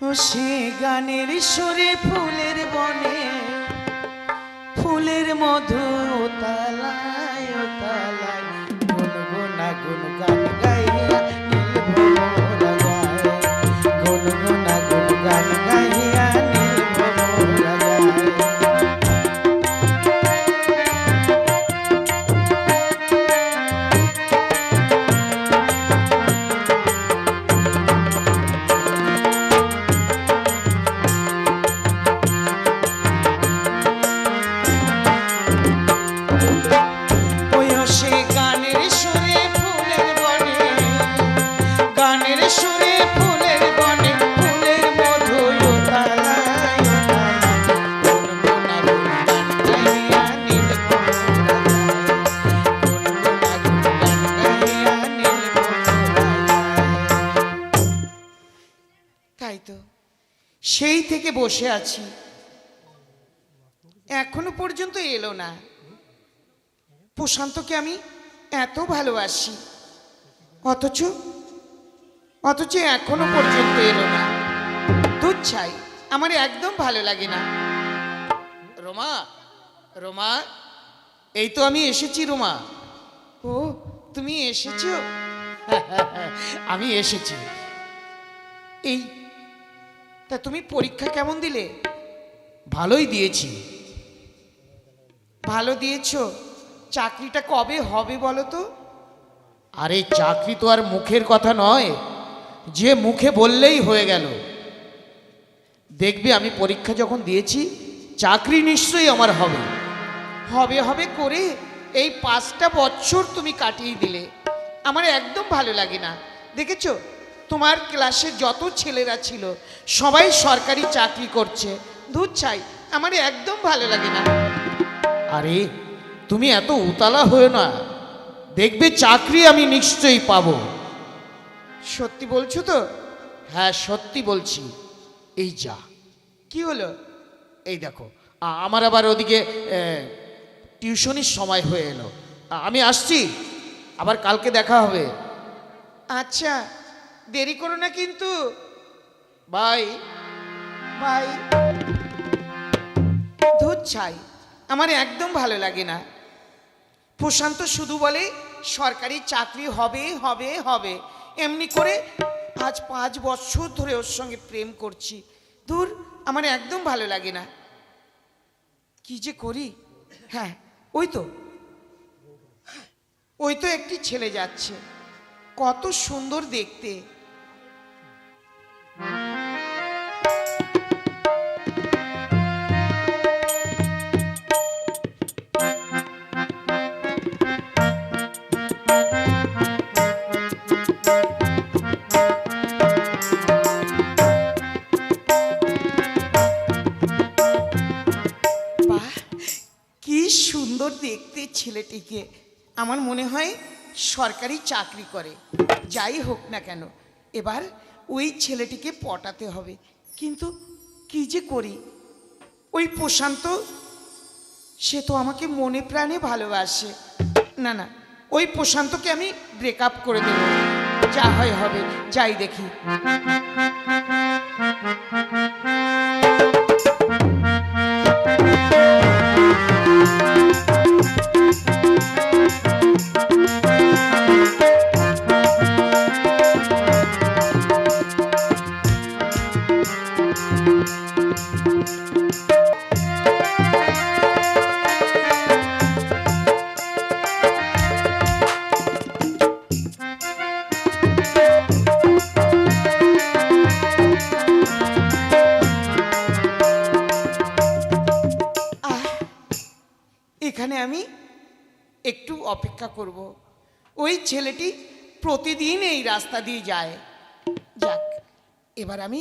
সে গানের সুরে ফুলের বনে ফুলের মধু তালায় তালায় গুনগুনা গুনগান গাইয়া নীল ভোমরা যায় গুনগুনা গুনগান গাইয়া নীল ভোমরা যায়। সেই থেকে বসে আছি, এখনো পর্যন্ত এলো না। প্রশান্তকে আমি এত ভালোবাসি, অথচ এখনো পর্যন্ত এলো না। দুধ চাই, আমার একদম ভালো লাগে না। রোমা, রোমা, এই তো আমি এসেছি। রোমা, ও তুমি এসেছো? আমি এসেছি। এই তা তুমি পরীক্ষা কেমন দিলে? ভালোই দিয়েছি। ভালো দিয়েছো? চাকরিটা কবে হবে বলো তো? আরে চাকরি তো আর মুখের কথা নয় যে মুখে বললেই হয়ে গেল। দেখবে আমি পরীক্ষা যখন দিয়েছি চাকরি নিশ্চয়ই আমার হবে। হবে হবে করে এই 5টা বছর তুমি কাটিয়ে দিলে, আমার একদম ভালো লাগে না। দেখেছো তোমার ক্লাসে যত ছেলেরা ছিল সবাই সরকারি চাকরি করছে। দুধ চাই, আমার একদম ভালো লাগে না। আরে তুমি এত উতালা হয়ে না, দেখবে চাকরি আমি নিশ্চয়ই পাবো। সত্যি বলছো তো? হ্যাঁ সত্যি বলছি। এই যা, কি হলো? এই দেখো আমার আবার ওদিকে টিউশনির সময় হয়ে এলো। আমি আসছি, আবার কালকে দেখা হবে। আচ্ছা দেরি করো না কিন্তু। Bye bye. দুধ চাই, আমার একদম ভালো লাগে না। প্রশান্ত শুধু বলে সরকারি চাকরি হবে হবে হবে, এমনি করে আজ 5 বছর ধরে ওর সঙ্গে প্রেম করছি। দূর, আমার একদম ভালো লাগে না। কি যে করি। হ্যাঁ ওই তো একটি ছেলে যাচ্ছে, কত সুন্দর দেখতে। বাহ, কি সুন্দর দেখতে ছেলেটিকে। আমার মনে হয় সরকারি চাকরি করে। যাই হোক না কেন, এবার ওই ছেলেটিকে পটাতে হবে। কিন্তু কি যে করি। ওই প্রশান্ত, সে তো আমাকে মনে প্রাণে ভালোবাসে। না না, ওই প্রশান্তকে আমি ব্রেকআপ করে দেব। যা হয় হবে, যাই দেখি। এখানে আমি একটু অপেক্ষা করব। ওই ছেলেটি প্রতিদিন এই রাস্তা দিয়ে যায়। যাক, এবার আমি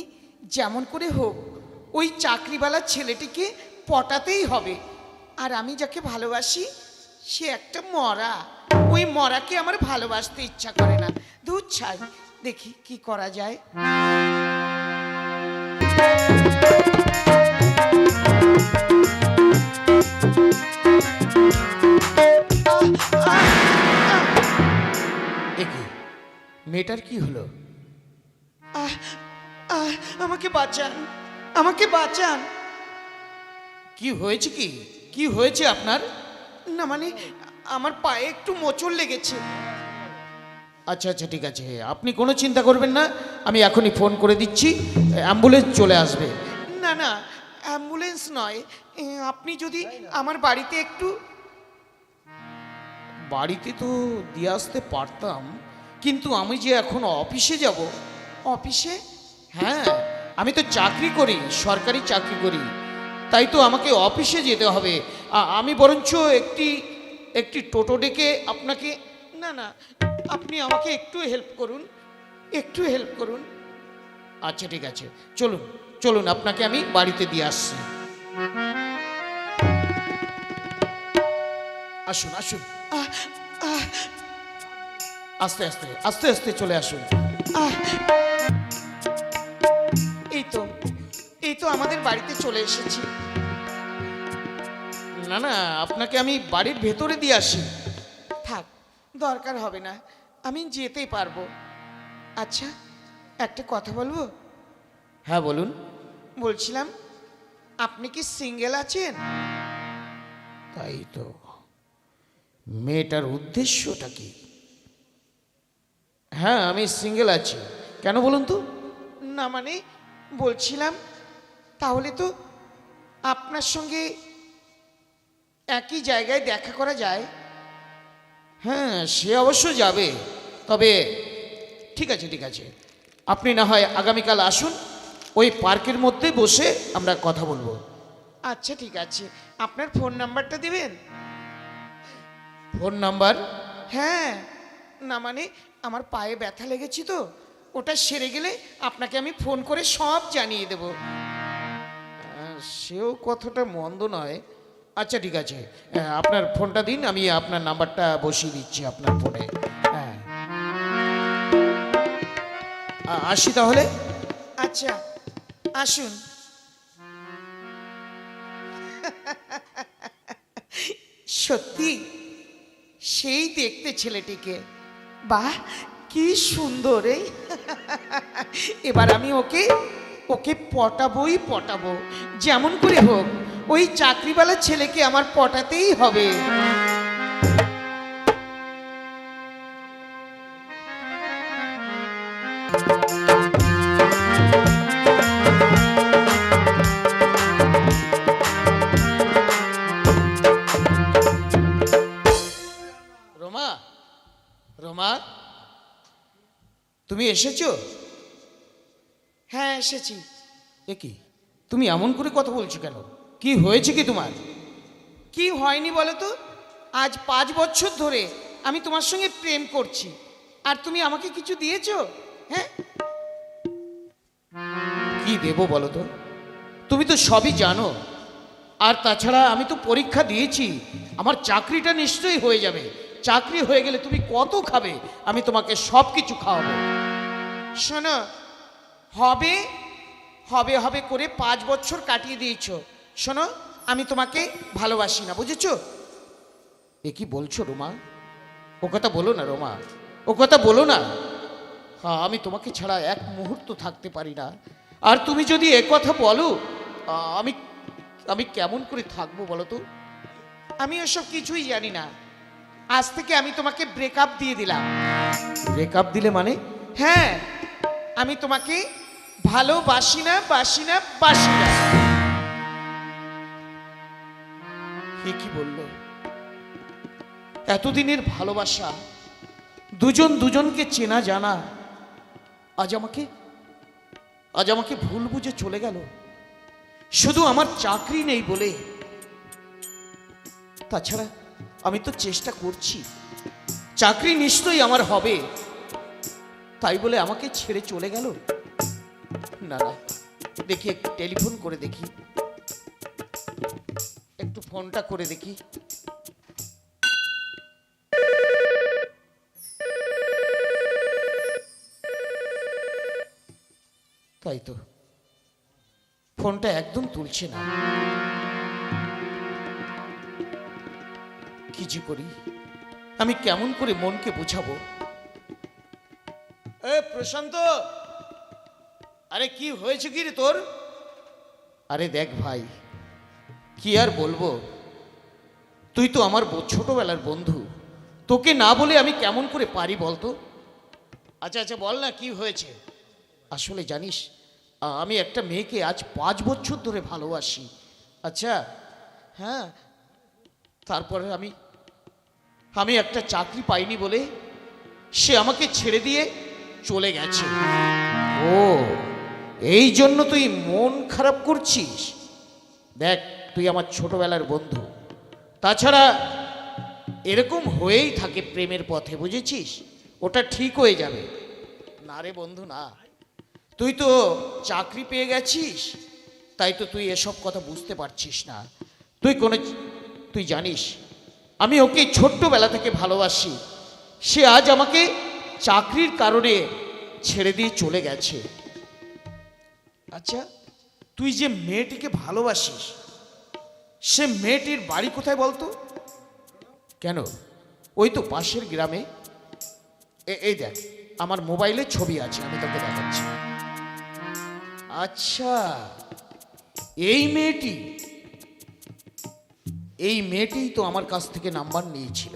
যেমন করে হোক ওই চাকরিওয়ালা ছেলেটিকে পটাতেই হবে। আর আমি যাকে ভালোবাসি সে একটা মরা। ওই মরাকে আমার ভালোবাসতে ইচ্ছা করে না। দুধ ছাই, দেখি কি করা যায়। মেয়েটার কি হলো? আমাকে বাঁচান, আমাকে বাঁচান। কি হয়েছে? কি হয়েছে আপনার? না মানে আমার পায়ে একটু মোচড় লেগেছে। আচ্ছা আচ্ছা, ঠিক আছে, আপনি কোনো চিন্তা করবেন না, আমি এখনই ফোন করে দিচ্ছি, অ্যাম্বুলেন্স চলে আসবে। না না, অ্যাম্বুলেন্স নয়, আপনি যদি আমার বাড়িতে একটু। বাড়িতে তো দিয়ে আসতে পারতাম, কিন্তু আমি যে এখন অফিসে যাব। অফিসে? হ্যাঁ, আমি তো চাকরি করি, সরকারি চাকরি করি, তাই তো আমাকে অফিসে যেতে হবে। আমি বরঞ্চ একটি টোটো ডেকে আপনাকে। না না, আপনি আমাকে একটু হেল্প করুন, একটু হেল্প করুন। আচ্ছা ঠিক আছে, চলুন চলুন, আপনাকে আমি বাড়িতে দিয়ে আসছি। আসুন আসুন, আস্তে আস্তে আস্তে আস্তে চলে আসুন। এই তো আমাদের বাড়িতে চলে এসেছি। না না, আপনাকে আমি বাড়ির ভেতরে দিয়ে আসি। থাক, দরকার হবে না, আমি যেতেই পারবো। আচ্ছা, একটা কথা বলবো? হ্যাঁ বলুন। বলছিলাম, আপনি কি সিঙ্গেল আছেন? তাই তো, মেয়েটার উদ্দেশ্যটা কি? হ্যাঁ, আমি সিঙ্গেল আছি। কেন বলুন তো? না মানে বলছিলাম, তাহলে তো আপনার সঙ্গে একই জায়গায় দেখা করা যায়। হ্যাঁ, সে অবশ্য যাবে, তবে ঠিক আছে ঠিক আছে, আপনি না হয় আগামীকাল আসুন, ওই পার্কের মধ্যে বসে আমরা কথা বলবো। আচ্ছা ঠিক আছে, আপনার ফোন নাম্বারটা দিবেন? Phone number? হ্যাঁ, না মানে আমার পায়ে ব্যথা লেগেছি তো, ওটা সেরে গেলে আপনাকে আমি ফোন করে সব জানিয়ে দেব। সেও কথাটা মন্দ নয়। আচ্ছা ঠিক আছে, আপনার ফোনটা দিন, আমি আপনার নাম্বারটা বসিয়ে দিচ্ছি আপনার ফোনে। হ্যাঁ, আসি তাহলে। আচ্ছা, আসুন। সত্যি সেই দেখতে ছেলেটিকে, বাহ কি সুন্দর! এই এবার আমি ওকে পটাবো, যেমন করে হোক ওই চাকরিওয়ালা ছেলেকে আমার পটাতেই হবে। রোমা, রোমা, তুমি এসেছো? হ্যাঁ এসেছি। এ কি, তুমি এমন করে কথা বলছো কেন? কি হয়েছে কি তোমার? কি হয়নি বলো তো? আজ 5 বছর ধরে আমি তোমার সঙ্গে প্রেম করছি, আর তুমি আমাকে কিছু দিয়েছো? হ্যাঁ, কি দেবো বলো তো? তুমি তো সবই জানো, আর তাছাড়া আমি তো পরীক্ষা দিয়েছি, আমার চাকরিটা নিশ্চয়ই হয়ে যাবে। চাকরি হয়ে গেলে তুমি কত খাবে, আমি তোমাকে সব কিছু খাওয়াবো। শোনো, হবে হবে হবে করে 5 বছর কাটিয়ে দিয়েছো। শোনো, আমি তোমাকে ভালোবাসি না, বুঝেছো? এ কি বলছো রোমা? ও কথা বলো না রোমা, ও কথা বলো না। হ্যাঁ, আমি তোমাকে ছাড়া এক মুহূর্ত থাকতে পারি না, আর তুমি যদি এ কথা বলো, আমি আমি কেমন করে থাকবো বলো তো? আমি ওসব কিছুই জানি না, আজ থেকে আমি তোমাকে ব্রেকআপ দিয়ে দিলাম। ব্রেকআপ দিলে মানে? হ্যাঁ, আমি তোমাকে ভালোবাসি না, বাসি না, বাসি না। এ কি বললো? এতদিনের ভালোবাসা, দুজন দুজনকে চেনা জানা, আজ আমাকে ভুল বুঝে চলে গেল, শুধু আমার চাকরি নেই বলে। তাছাড়া আমি তো চেষ্টা করছি, চাকরি নিশ্চয়ই আমার হবে, তাই বলে আমাকে ছেড়ে চলে গেল। না না, দেখি একটু টেলিফোন করে দেখি, একটু ফোনটা করে দেখি। তাই তো, ফোনটা একদম তুলছে না। কি যে করি, আমি কেমন করে মনকে বোঝাবো? এ প্রশান্ত, আরে কি হয়েছে কি রে তোর? আরে দেখ ভাই, কি আর বলবো, তুই তো আমার ছোটবেলার বন্ধু, তোকে না বলে আমি কেমন করে পারি বলতো? আচ্ছা আচ্ছা বল না কি হয়েছে। আসলে জানিস, আমি একটা মেয়েকে আজ 5 বছর ধরে ভালোবাসি। আচ্ছা হ্যাঁ, তারপরে আমি আমি একটা চাকরি পাইনি বলে সে আমাকে ছেড়ে দিয়ে চলে গেছে। ও, এই জন্য তুই মন খারাপ করছিস? দেখ, তুই আমার ছোটবেলার বন্ধু, তাছাড়া এরকম হয়েই থাকে প্রেমের পথে, বুঝেছিস? ওটা ঠিক হয়ে যাবে। না রে বন্ধু না, তুই তো চাকরি পেয়ে গেছিস, তাই তো তুই এসব কথা বুঝতে পারছিস না। তুই জানিস আমি ওকে ছোট্টবেলা থেকে ভালোবাসি, সে আজ আমাকে চাকরির কারণে ছেড়ে দিয়ে চলে গেছে। আচ্ছা, তুই যে মেয়েটিকে ভালোবাসিস, সে মেয়েটির বাড়ি কোথায় বলতো? কেন, ওই তো পাশের গ্রামে। এই দেখ, আমার মোবাইলে ছবি আছে, আমি তোকে দেখাচ্ছি। আচ্ছা, এই মেয়েটি তো আমার কাছ থেকে নাম্বার নিয়েছিল।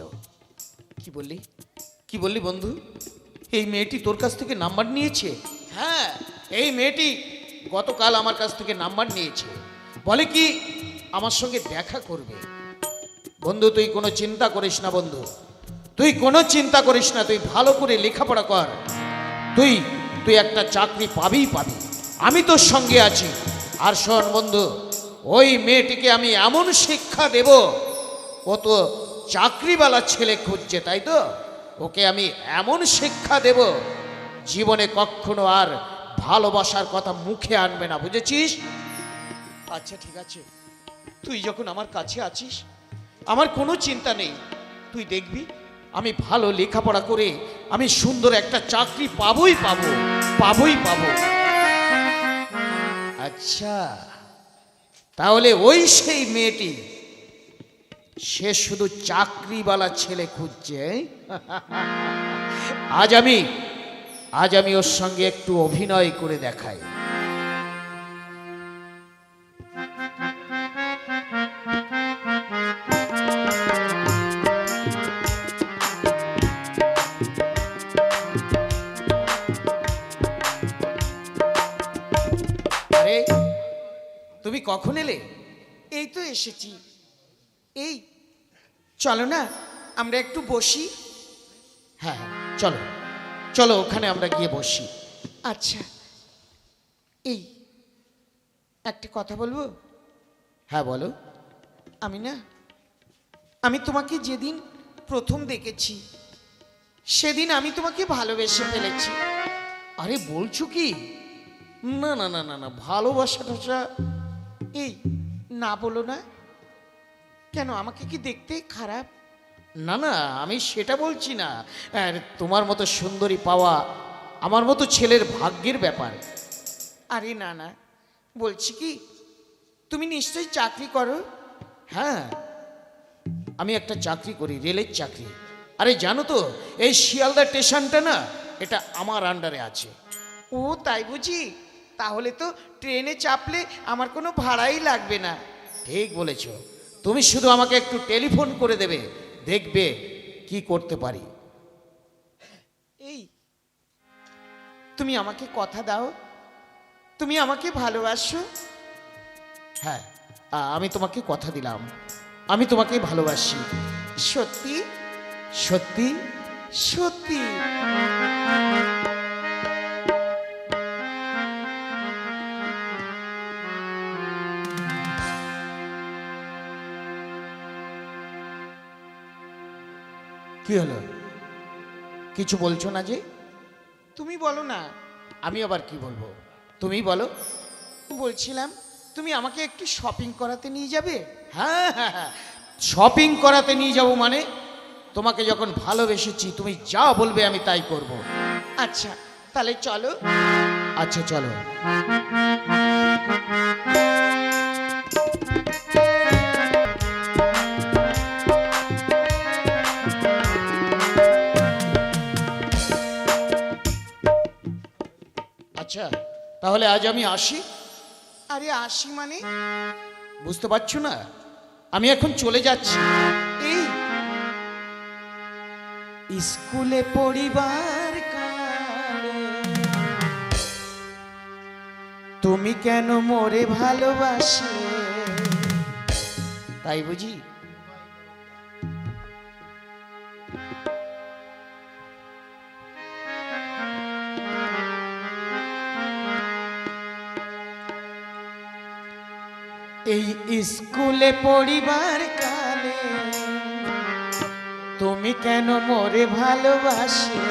কি বললি বন্ধু? এই মেয়েটি তোর কাছ থেকে নাম্বার নিয়েছে? হ্যাঁ, এই মেয়েটি গতকাল আমার কাছ থেকে নাম্বার নিয়েছে, বলে কি আমার সঙ্গে দেখা করবে। বন্ধু তুই কোনো চিন্তা করিস না, বন্ধু তুই কোনো চিন্তা করিস না, তুই ভালো করে লেখাপড়া কর, তুই একটা চাকরি পাবি। আমি তোর সঙ্গে আছি। আর শোন বন্ধু, ওই মেয়েটিকে আমি এমন শিক্ষা দেব, ও তো চাকরিওয়ালা ছেলে খুঁজছে তাই তো, ওকে আমি এমন শিক্ষা দেব, জীবনে কখনো আর ভালোবাসার কথা মুখে আনবে না, বুঝেছিস? আচ্ছা ঠিক আছে, তুই যখন আমার কাছে আছিস আমার কোনো চিন্তা নেই। তুই দেখবি আমি ভালো লেখাপড়া করে আমি সুন্দর একটা চাকরি পাবই পাবো। আচ্ছা, তাহলে ওই সেই মেয়েটি, সে শুধু চাকরিওয়ালা ছেলে খুঁজছে। আজ আমি ওর সঙ্গে একটু অভিনয় করে দেখাই। আরে তুমি কখন এলে? এই তো এসেছি। এই চলো না আমরা একটু বসি। হ্যাঁ চলো ওখানে আমরা গিয়ে বসি। আচ্ছা, এই একটা কথা বলবো? হ্যাঁ বলো। আমি তোমাকে যেদিন প্রথম দেখেছি সেদিন আমি তোমাকে ভালোবেসে ফেলেছি। আরে বলছো কি? না, ভালোবাসাটা এই না বলো না কেন, আমাকে কি দেখতে খারাপ? না, আমি সেটা বলছি না। তোমার মতো সুন্দরী পাওয়া আমার মতো ছেলের ভাগ্যের ব্যাপার। আরে না, বলছি কি তুমি নিশ্চয়ই চাকরি করো? হ্যাঁ, আমি একটা চাকরি করি, রেলের চাকরি। আরে জানো তো, এই শিয়ালদা স্টেশনটা না, এটা আমার আন্ডারে আছে। ও তাই বুঝি? তাহলে তো ট্রেনে চাপলে আমার কোনো ভাড়াই লাগবে না। ঠিক বলেছ, তুমি শুধু আমাকে একটু টেলিফোন করে দেবে, দেখবে কি করতে পারি। এই তুমি আমাকে কথা দাও, তুমি আমাকে ভালোবাসো? হ্যাঁ, আমি তোমাকে কথা দিলাম, আমি তোমাকে ভালোবাসি। সত্যি সত্যি সত্যি? কি হলো, কিছু বলছো না যে? তুমি বলো না। আমি আবার কি বলবো, তুমি বলো। বলছিলাম তুমি আমাকে একটু শপিং করাতে নিয়ে যাবে? হ্যাঁ, শপিং করাতে নিয়ে যাব মানে? তোমাকে যখন ভালোবেসেছি তুমি যা বলবে আমি তাই করব। আচ্ছা তাহলে চলো। আচ্ছা চলো। আচ্ছা তাহলে আজ আমি আসি। আরে আসি মানে? বুঝতে পারছো না? আমি এখন চলে যাচ্ছি। এই স্কুলে পড়িবার কালে তুমি কেন মোরে ভালোবাসলে, তাই বুঝি? এই স্কুলে পড়িবার কালে তুমি কেন মোরে ভালোবাসলে,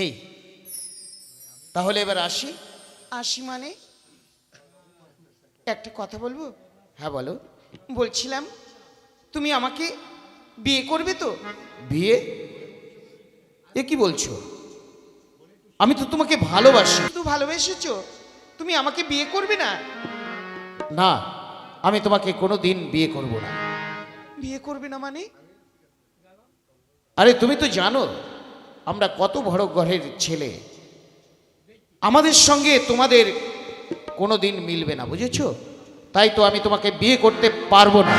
এই তাহলে এবার আসি। আসি মানে? একটা কথা বলবো? হ্যাঁ বলো। বলছিলাম তুমি আমাকে বিয়ে করবে তো? বিয়ে? এ কি বলছো? আমি তো তোমাকে ভালোবাসি। শুধু ভালোবেসেছো, তুমি আমাকে বিয়ে করবে না? না, আমি তোমাকে কোনোদিন বিয়ে করব না। বিয়ে করবে না মানে? আরে তুমি তো জানো আমরা কত বড় ঘরের ছেলে, আমাদের সঙ্গে তোমাদের কোনোদিন মিলবে না, বুঝেছো? তাই তো আমি তোমাকে বিয়ে করতে পারবো না।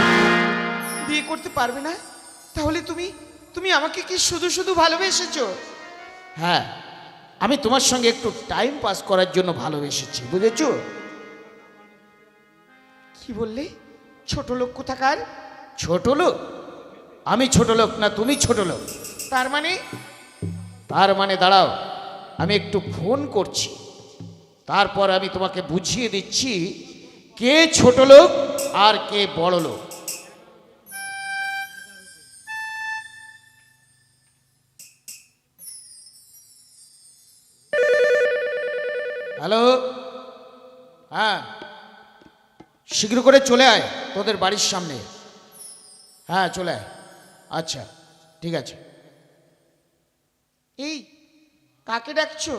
বিয়ে করতে পারবে না? তাহলে তুমি তুমি আমাকে কি শুধু শুধু ভালোবেসেছো? হ্যাঁ, আমি তোমার সঙ্গে একটু টাইম পাস করার জন্য ভালোবেসেছি, বুঝেছো? কি বললে? ছোট লোক কোথাকার? ছোট লোক? আমি ছোট লোক না, তুমি ছোট লোক। তার মানে? তার মানে দাঁড়াও, আমি একটু ফোন করছি, তারপর আমি তোমাকে বুঝিয়ে দিচ্ছি কে ছোট লোক আর কে বড় লোক। হ্যালো, হ্যাঁ শীঘ্র করে চলে আয় তোদের বাড়ির সামনে। হ্যাঁ চলে আয়। আচ্ছা ঠিক আছে। এই কাকে ডাকছো?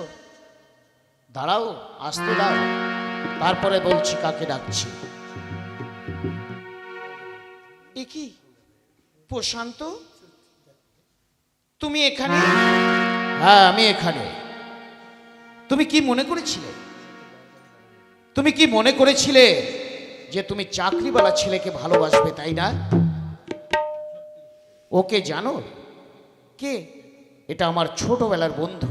দাঁড়াও, আসতে দাও, তারপরে বলছি কাকে ডাকছি। এ কি প্রশান্ত, তুমি এখানে? হ্যাঁ আমি এখানে। তুমি কি মনে করেছিলে? তুমি কি মনে করেছিলে যে তুমি চাকরিওয়ালা ছেলেকে ভালোবাসবে, তাই না? ওকে জানো? কে? এটা আমার ছোটবেলার বন্ধু।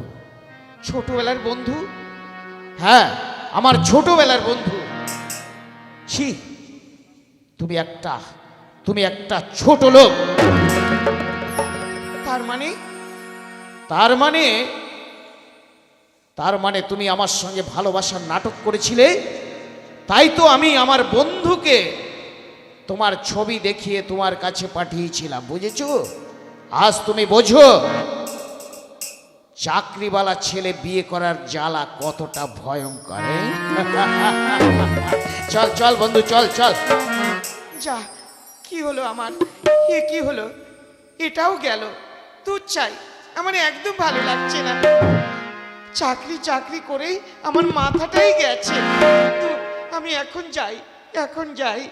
ছোটবেলার বন্ধু? হ্যাঁ, আমার ছোটবেলার বন্ধু। ছি, তুমি একটা ছোট লোক। তার মানে তার মানে তুমি আমার সঙ্গে ভালোবাসার নাটক করেছিলে। তাই তো আমি আমার বন্ধুকে তোমার ছবি দেখিয়ে তোমার কাছে পাঠিয়েছিলাম, বুঝেছো? আজ তুমি বোঝো চাকরিওয়ালা ছেলে বিয়ে করার জ্বালা কতটা ভয়ঙ্কর। চল চল বন্ধু, চল চল। যা, কি হলো আমার? এ কি হলো? এটাও গেল। তুই চাই, আমার একদম ভালো লাগছে না। চাকরি চাকরি করেই আমার মাথাটাই গেছে। তো আমি এখন যাই, এখন যাই।